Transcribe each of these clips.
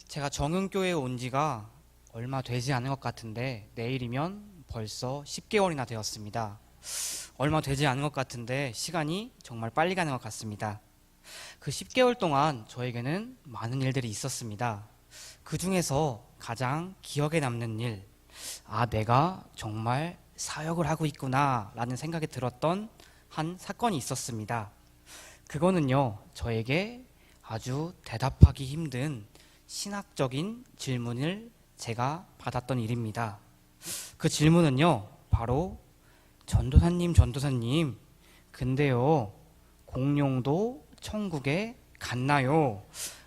제가 정은교회에 온 지가 얼마 되지 않은 것 같은데 내일이면 벌써 10개월이나 되었습니다. 얼마 되지 않은 것 같은데 시간이 정말 빨리 가는 것 같습니다. 그 10개월 동안 저에게는 많은 일들이 있었습니다. 그 중에서 가장 기억에 남는 일, 내가 정말 사역을 하고 있구나 라는 생각이 들었던 한 사건이 있었습니다. 그거는요, 저에게 아주 대답하기 힘든 신학적인 질문을 제가 받았던 일입니다. 그 질문은요, 바로 전도사님, 근데요, 공룡도 천국에 갔나요?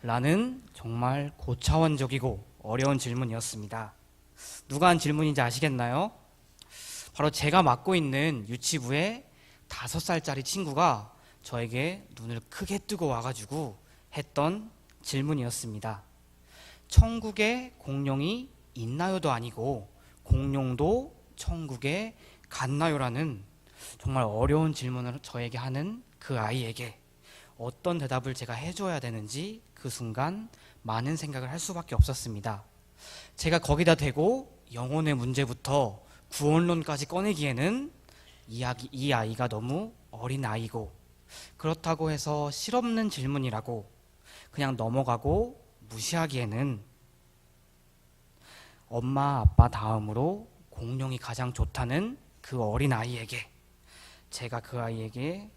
라는 정말 고차원적이고 어려운 질문이었습니다. 누가 한 질문인지 아시겠나요? 바로 제가 맡고 있는 유치부의 5살짜리 친구가 저에게 눈을 크게 뜨고 와가지고 했던 질문이었습니다. 천국에 공룡이 있나요도 아니고 공룡도 천국에 갔나요라는 정말 어려운 질문을 저에게 하는 그 아이에게 어떤 대답을 제가 해줘야 되는지 그 순간 많은 생각을 할 수밖에 없었습니다. 제가 거기다 대고 영혼의 문제부터 구원론까지 꺼내기에는 이 아이가 너무 어린 아이고, 그렇다고 해서 실없는 질문이라고 그냥 넘어가고 무시하기에는 엄마 아빠 다음으로 공룡이 가장 좋다는 그 어린 아이에게 제가 그 아이에게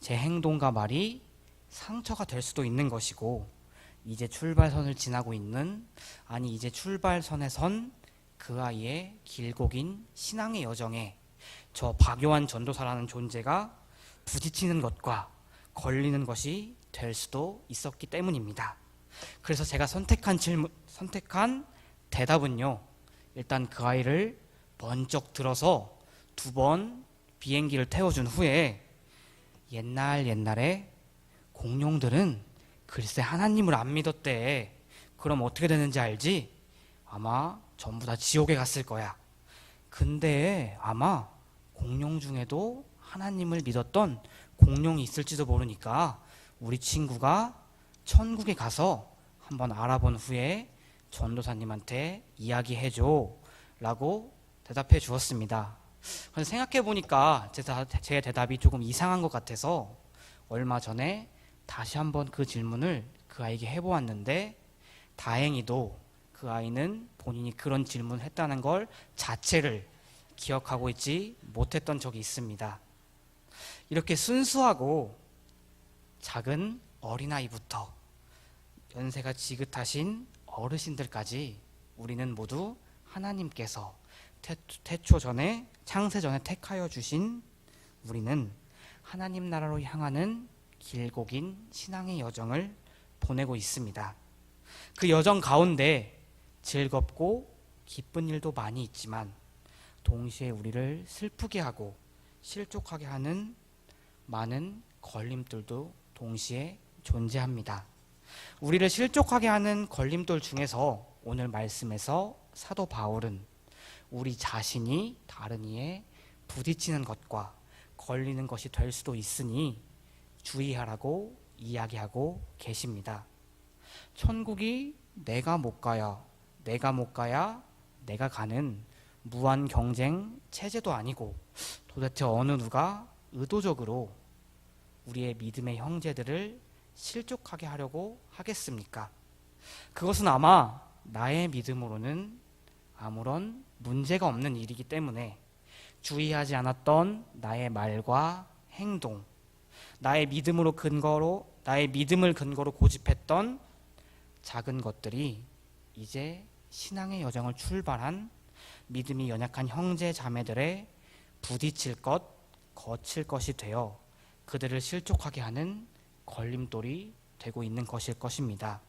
제 행동과 말이 상처가 될 수도 있는 것이고, 이제 출발선을 지나고 있는, 이제 출발선에 선 그 아이의 길고 긴 신앙의 여정에 저 박요한 전도사라는 존재가 부딪히는 것과 걸리는 것이 될 수도 있었기 때문입니다. 그래서 제가 선택한 대답은요, 일단 그 아이를 번쩍 들어서 2번 비행기를 태워준 후에 옛날에 공룡들은 글쎄 하나님을 안 믿었대. 그럼 어떻게 되는지 알지? 아마 전부 다 지옥에 갔을 거야. 근데 아마 공룡 중에도 하나님을 믿었던 공룡이 있을지도 모르니까 우리 친구가 천국에 가서 한번 알아본 후에 전도사님한테 이야기해줘 라고 대답해 주었습니다. 그런데 생각해 보니까 제 대답이 조금 이상한 것 같아서 얼마 전에 다시 한번 그 질문을 그 아이에게 해보았는데, 다행히도 그 아이는 본인이 그런 질문을 했다는 걸 자체를 기억하고 있지 못했던 적이 있습니다. 이렇게 순수하고 작은 어린아이부터 연세가 지긋하신 어르신들까지 우리는 모두 하나님께서 창세 전에 택하여 주신 우리는 하나님 나라로 향하는 길고 긴 신앙의 여정을 보내고 있습니다. 그 여정 가운데 즐겁고 기쁜 일도 많이 있지만 동시에 우리를 슬프게 하고 실족하게 하는 많은 걸림돌도 동시에 존재합니다. 우리를 실족하게 하는 걸림돌 중에서 오늘 말씀에서 사도 바울은 우리 자신이 다른 이에 부딪히는 것과 걸리는 것이 될 수도 있으니 주의하라고 이야기하고 계십니다. 천국이 내가 못 가야 내가 가는 무한 경쟁 체제도 아니고, 도대체 어느 누가 의도적으로 우리의 믿음의 형제들을 실족하게 하려고 하겠습니까? 그것은 아마 나의 믿음으로는 아무런 문제가 없는 일이기 때문에 주의하지 않았던 나의 말과 행동, 나의 믿음을 근거로 고집했던 작은 것들이 이제 신앙의 여정을 출발한 믿음이 연약한 형제 자매들의 거칠 것이 되어 그들을 실족하게 하는 걸림돌이 되고 있는 것일 것입니다.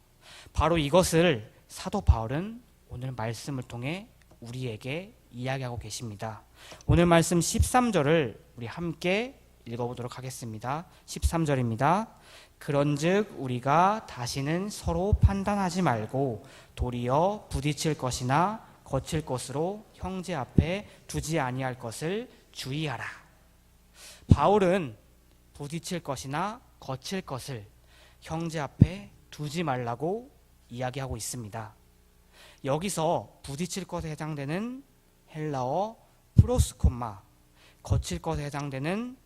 바로 이것을 사도 바울은 오늘 말씀을 통해 우리에게 이야기하고 계십니다. 오늘 말씀 13절을 우리 함께 읽어보도록 하겠습니다. 13절입니다. 그런즉 우리가 다시는 서로 판단하지 말고 도리어 부딪힐 것이나 거칠 것으로 형제 앞에 두지 아니할 것을 주의하라. 바울은 부딪힐 것이나 거칠 것을 형제 앞에 두지 말라고 이야기하고 있습니다. 여기서 부딪힐 것에 해당되는 헬라어 프로스콤마, 거칠 것에 해당되는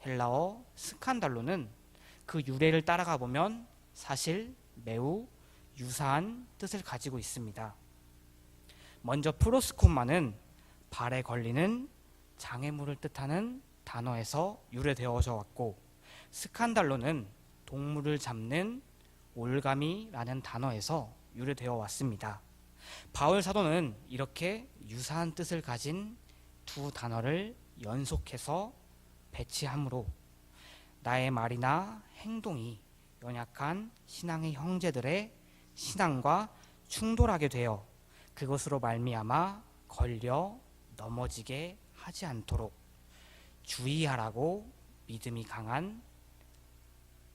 헬라어 스칸달로는 그 유래를 따라가 보면 사실 매우 유사한 뜻을 가지고 있습니다. 먼저 프로스콤마는 발에 걸리는 장애물을 뜻하는 단어에서 유래되어져 왔고, 스칸달로는 동물을 잡는 올가미라는 단어에서 유래되어 왔습니다. 바울 사도는 이렇게 유사한 뜻을 가진 두 단어를 연속해서 배치함으로 나의 말이나 행동이 연약한 신앙의 형제들의 신앙과 충돌하게 되어 그것으로 말미암아 걸려 넘어지게 하지 않도록 주의하라고 믿음이 강한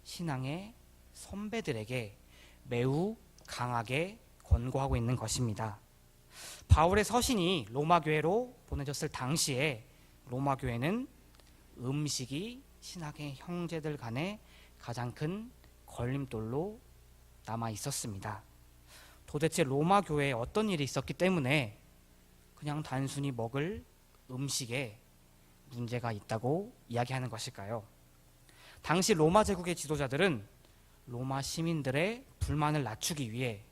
신앙의 선배들에게 매우 강하게 권고하고 있는 것입니다. 바울의 서신이 로마 교회로 보내졌을 당시에 로마 교회는 음식이 신학의 형제들 간에 가장 큰 걸림돌로 남아 있었습니다. 도대체 로마 교회에 어떤 일이 있었기 때문에 그냥 단순히 먹을 음식에 문제가 있다고 이야기하는 것일까요? 당시 로마 제국의 지도자들은 로마 시민들의 불만을 낮추기 위해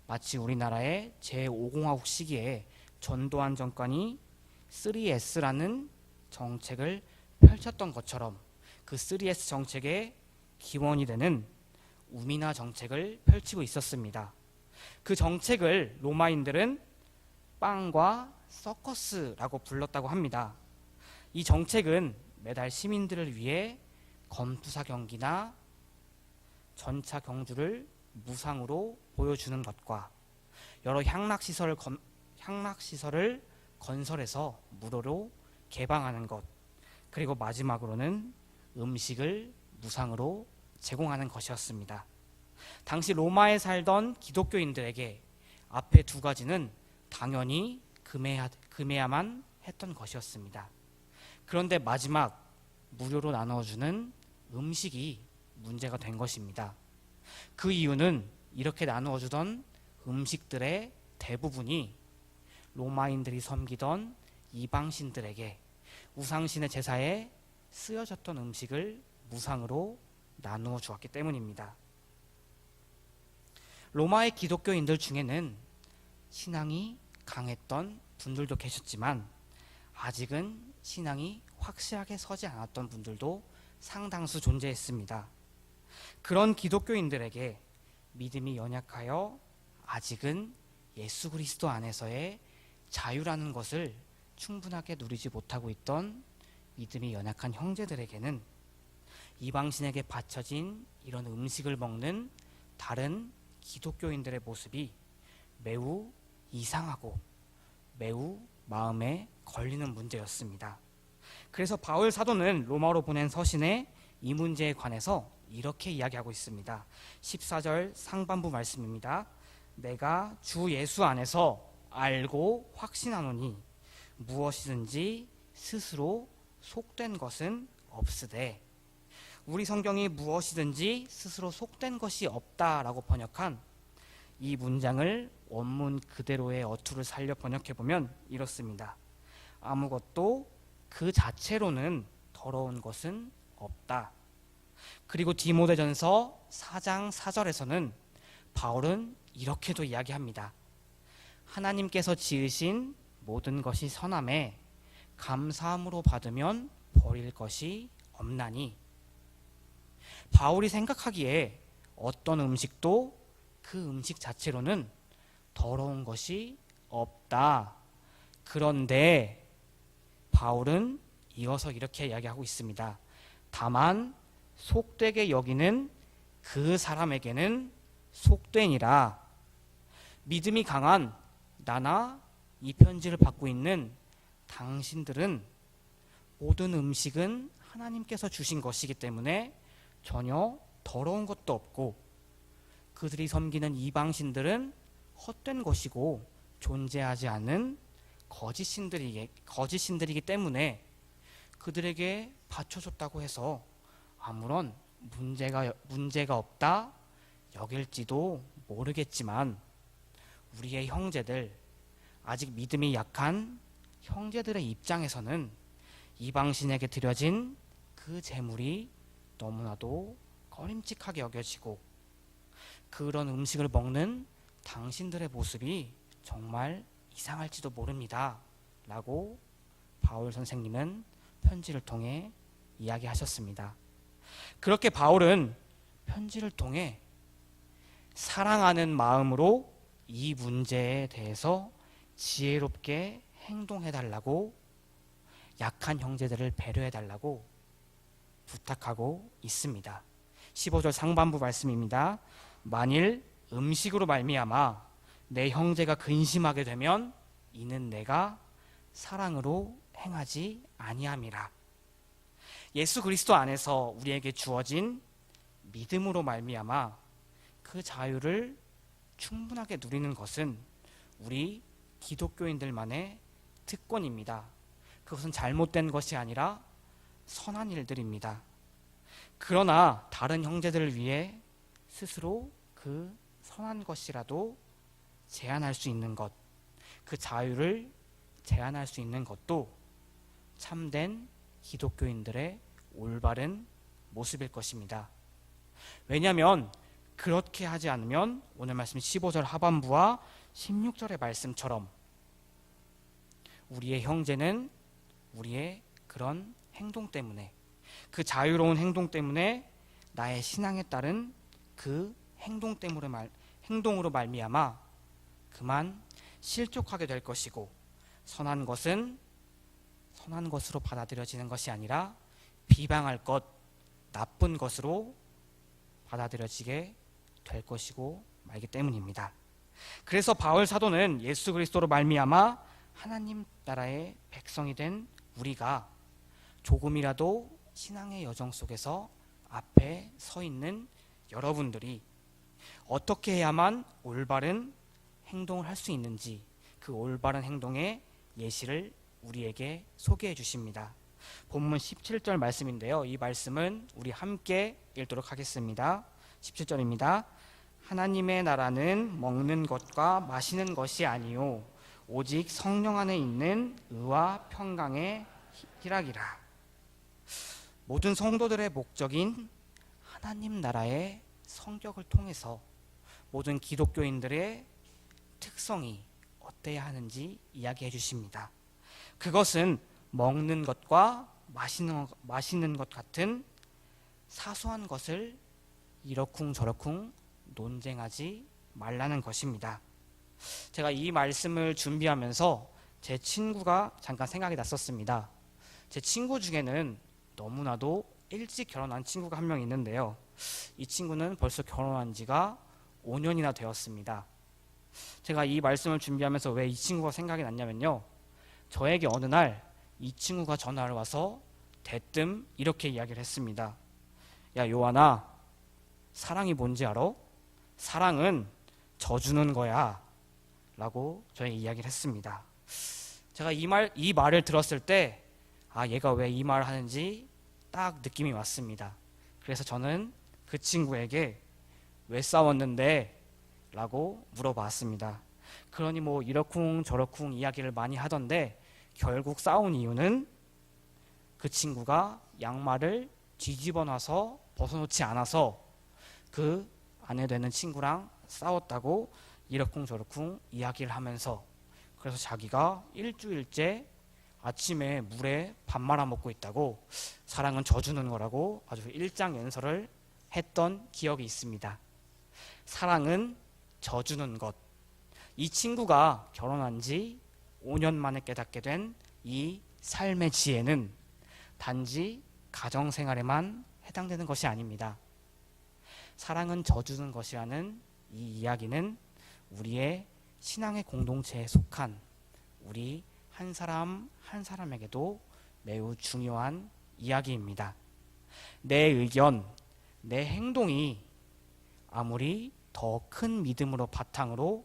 마치 우리나라의 제5공화국 시기에 전두환 정권이 3S라는 정책을 펼쳤던 것처럼 그 3S 정책의 기원이 되는 우미나 정책을 펼치고 있었습니다. 그 정책을 로마인들은 빵과 서커스라고 불렀다고 합니다. 이 정책은 매달 시민들을 위해 검투사 경기나 전차 경주를 무상으로 보여주는 것과 여러 향락시설을 건설해서 무료로 개방하는 것, 그리고 마지막으로는 음식을 무상으로 제공하는 것이었습니다. 당시 로마에 살던 기독교인들에게 앞에 두 가지는 당연히 금해야만 했던 것이었습니다. 그런데 마지막 무료로 나눠주는 음식이 문제가 된 것입니다. 그 이유는 이렇게 나누어주던 음식들의 대부분이 로마인들이 섬기던 이방신들에게 우상신의 제사에 쓰여졌던 음식을 무상으로 나누어 주었기 때문입니다. 로마의 기독교인들 중에는 신앙이 강했던 분들도 계셨지만 아직은 신앙이 확실하게 서지 않았던 분들도 상당수 존재했습니다. 그런 기독교인들에게 믿음이 연약하여 아직은 예수 그리스도 안에서의 자유라는 것을 충분하게 누리지 못하고 있던 믿음이 연약한 형제들에게는 이방신에게 바쳐진 이런 음식을 먹는 다른 기독교인들의 모습이 매우 이상하고 매우 마음에 걸리는 문제였습니다. 그래서 바울 사도는 로마로 보낸 서신에 이 문제에 관해서 이렇게 이야기하고 있습니다. 14절 상반부 말씀입니다. 내가 주 예수 안에서 알고 확신하노니 무엇이든지 스스로 속된 것은 없으되, 우리 성경이 무엇이든지 스스로 속된 것이 없다라고 번역한 이 문장을 원문 그대로의 어투를 살려 번역해보면 이렇습니다. 아무것도 그 자체로는 더러운 것은 없다. 그리고 디모데전서 4장 4절에서는 바울은 이렇게도 이야기합니다. 하나님께서 지으신 모든 것이 선함에 감사함으로 받으면 버릴 것이 없나니. 바울이 생각하기에 어떤 음식도 그 음식 자체로는 더러운 것이 없다. 그런데 바울은 이어서 이렇게 이야기하고 있습니다. 다만 속되게 여기는 그 사람에게는 속되니라. 믿음이 강한 나나 이 편지를 받고 있는 당신들은 모든 음식은 하나님께서 주신 것이기 때문에 전혀 더러운 것도 없고, 그들이 섬기는 이방신들은 헛된 것이고 존재하지 않는 거짓신들이기 때문에 그들에게 바쳐줬다고 해서 아무런 문제가 없다 여길지도 모르겠지만 우리의 형제들, 아직 믿음이 약한 형제들의 입장에서는 이방신에게 드려진 그 제물이 너무나도 꺼림칙하게 여겨지고 그런 음식을 먹는 당신들의 모습이 정말 이상할지도 모릅니다 라고 바울 선생님은 편지를 통해 이야기하셨습니다. 그렇게 바울은 편지를 통해 사랑하는 마음으로 이 문제에 대해서 지혜롭게 행동해달라고, 약한 형제들을 배려해달라고 부탁하고 있습니다. 15절 상반부 말씀입니다. 만일 음식으로 말미암아 내 형제가 근심하게 되면 이는 내가 사랑으로 행하지 아니함이라. 예수 그리스도 안에서 우리에게 주어진 믿음으로 말미암아 그 자유를 충분하게 누리는 것은 우리 기독교인들만의 특권입니다. 그것은 잘못된 것이 아니라 선한 일들입니다. 그러나 다른 형제들을 위해 스스로 그 선한 것이라도 제한할 수 있는 것, 그 자유를 제한할 수 있는 것도 참된 기독교인들의 올바른 모습일 것입니다. 왜냐하면 그렇게 하지 않으면 오늘 말씀 15절 하반부와 16절의 말씀처럼 우리의 형제는 우리의 그런 행동 때문에, 그 자유로운 행동 때문에, 나의 신앙에 따른 그 행동으로 말미암아 그만 실족하게 될 것이고, 선한 것은 선한 것으로 받아들여지는 것이 아니라 비방할 것, 나쁜 것으로 받아들여지게 될 것이고 말기 때문입니다. 그래서 바울 사도는 예수 그리스도로 말미암아 하나님 나라의 백성이 된 우리가 조금이라도 신앙의 여정 속에서 앞에 서 있는 여러분들이 어떻게 해야만 올바른 행동을 할 수 있는지, 그 올바른 행동의 예시를 우리에게 소개해 주십니다. 본문 17절 말씀인데요. 이 말씀은 우리 함께 읽도록 하겠습니다. 17절입니다. 하나님의 나라는 먹는 것과 마시는 것이 아니요 오직 성령 안에 있는 의와 평강의 희락이라. 모든 성도들의 목적인 하나님 나라의 성격을 통해서 모든 기독교인들의 특성이 어때야 하는지 이야기해 주십니다. 그것은 먹는 것과 마시는 것 같은 사소한 것을 이러쿵저러쿵 논쟁하지 말라는 것입니다. 제가 이 말씀을 준비하면서 제 친구가 잠깐 생각이 났었습니다. 제 친구 중에는 너무나도 일찍 결혼한 친구가 한 명 있는데요. 이 친구는 벌써 결혼한 지가 5년이나 되었습니다. 제가 이 말씀을 준비하면서 왜 이 친구가 생각이 났냐면요. 저에게 어느 날 이 친구가 전화를 와서 대뜸 이렇게 이야기를 했습니다. 야 요한아, 사랑이 뭔지 알아? 사랑은 져주는 거야 라고 저에게 이야기를 했습니다. 제가 이 말을 들었을 때 얘가 왜 이 말을 하는지 딱 느낌이 왔습니다. 그래서 저는 그 친구에게 왜 싸웠는데? 라고 물어봤습니다. 그러니 뭐 이러쿵저러쿵 이야기를 많이 하던데 결국 싸운 이유는 그 친구가 양말을 뒤집어 놔서 벗어놓지 않아서 그 아내 되는 친구랑 싸웠다고 이러쿵저러쿵 이야기를 하면서, 그래서 자기가 일주일째 아침에 물에 밥 말아 먹고 있다고 사랑은 져주는 거라고 아주 일장연설을 했던 기억이 있습니다. 사랑은 져주는 것. 이 친구가 결혼한 지 5년 만에 깨닫게 된 이 삶의 지혜는 단지 가정생활에만 해당되는 것이 아닙니다. 사랑은 져주는 것이라는 이 이야기는 우리의 신앙의 공동체에 속한 우리 한 사람 한 사람에게도 매우 중요한 이야기입니다. 내 의견, 내 행동이 아무리 더 큰 믿음으로 바탕으로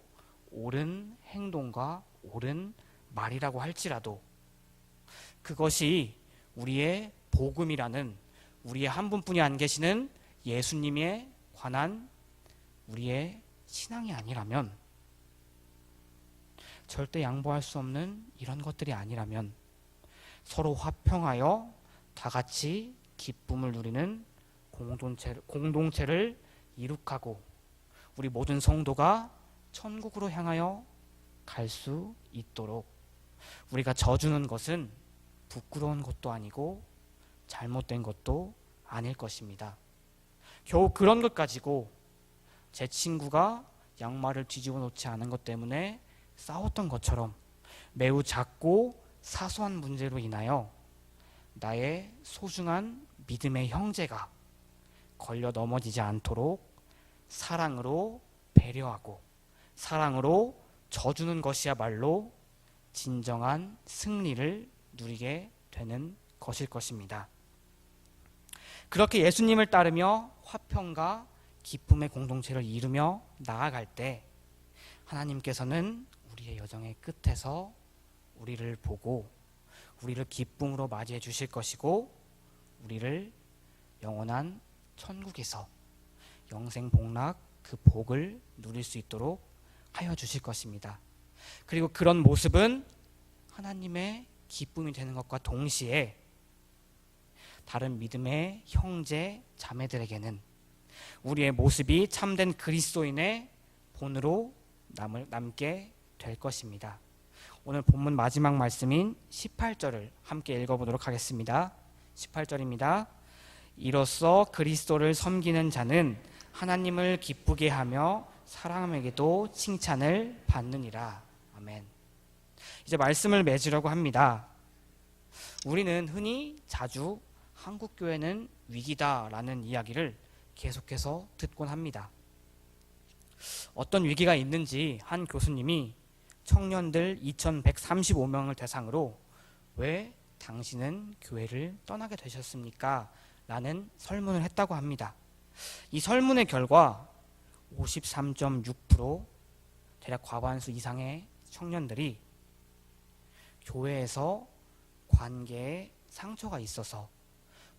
옳은 행동과 옳은 말이라고 할지라도 그것이 우리의 복음이라는, 우리의 한 분뿐이 안 계시는 예수님에 관한 우리의 신앙이 아니라면, 절대 양보할 수 없는 이런 것들이 아니라면, 서로 화평하여 다 같이 기쁨을 누리는 공동체를 이룩하고 우리 모든 성도가 천국으로 향하여 갈 수 있도록 우리가 져주는 것은 부끄러운 것도 아니고 잘못된 것도 아닐 것입니다. 겨우 그런 것 가지고 제 친구가 양말을 뒤집어 놓지 않은 것 때문에 싸웠던 것처럼 매우 작고 사소한 문제로 인하여 나의 소중한 믿음의 형제가 걸려 넘어지지 않도록 사랑으로 배려하고 사랑으로 져주는 것이야말로 진정한 승리를 누리게 되는 것일 것입니다. 그렇게 예수님을 따르며 화평과 기쁨의 공동체를 이루며 나아갈 때 하나님께서는 우리의 여정의 끝에서 우리를 보고 우리를 기쁨으로 맞이해 주실 것이고 우리를 영원한 천국에서 영생 복락 그 복을 누릴 수 있도록 하여 주실 것입니다. 그리고 그런 모습은 하나님의 기쁨이 되는 것과 동시에 다른 믿음의 형제 자매들에게는 우리의 모습이 참된 그리스도인의 본으로 남게 될 것입니다. 오늘 본문 마지막 말씀인 18절을 함께 읽어보도록 하겠습니다. 18절입니다. 이로써 그리스도를 섬기는 자는 하나님을 기쁘게 하며 사람에게도 칭찬을 받느니라. 아멘. 이제 말씀을 맺으려고 합니다. 우리는 흔히 자주 한국교회는 위기다라는 이야기를 계속해서 듣곤 합니다. 어떤 위기가 있는지 한 교수님이 청년들 2135명을 대상으로 왜 당신은 교회를 떠나게 되셨습니까? 라는 설문을 했다고 합니다. 이 설문의 결과 53.6% 대략 과반수 이상의 청년들이 교회에서 관계에 상처가 있어서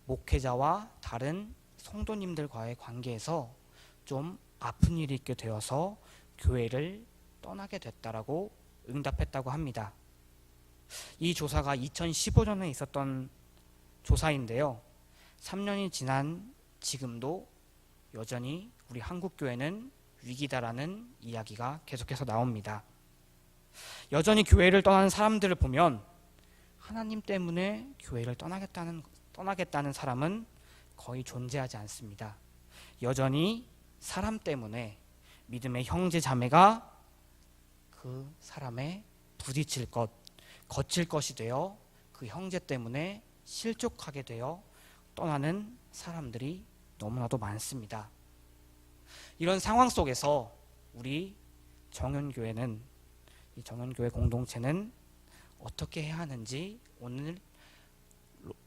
목회자와 다른 성도님들과의 관계에서 좀 아픈 일이 있게 되어서 교회를 떠나게 됐다라고 응답했다고 합니다. 이 조사가 2015년에 있었던 조사인데요. 3년이 지난 지금도 여전히 우리 한국교회는 위기다라는 이야기가 계속해서 나옵니다. 여전히 교회를 떠나는 사람들을 보면 하나님 때문에 교회를 떠나겠다는 사람은 거의 존재하지 않습니다. 여전히 사람 때문에 믿음의 형제 자매가 그 사람에 부딪힐 것, 거칠 것이 되어 그 형제 때문에 실족하게 되어 떠나는 사람들이 너무나도 많습니다. 이런 상황 속에서 우리 정연교회는, 이 정연교회 공동체는 어떻게 해야 하는지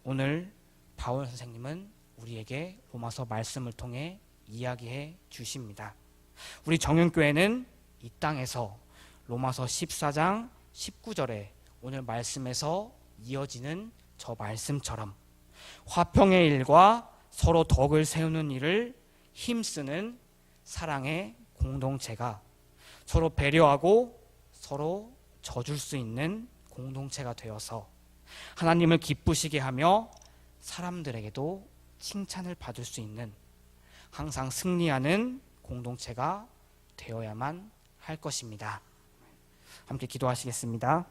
오늘 바울 선생님은 우리에게 로마서 말씀을 통해 이야기해 주십니다. 우리 정연교회는 이 땅에서 로마서 14장 19절에 오늘 말씀에서 이어지는 저 말씀처럼 화평의 일과 서로 덕을 세우는 일을 힘쓰는 사랑의 공동체가 서로 배려하고 서로 져줄 수 있는 공동체가 되어서 하나님을 기쁘시게 하며 사람들에게도 칭찬을 받을 수 있는 항상 승리하는 공동체가 되어야만 할 것입니다. 함께 기도하시겠습니다.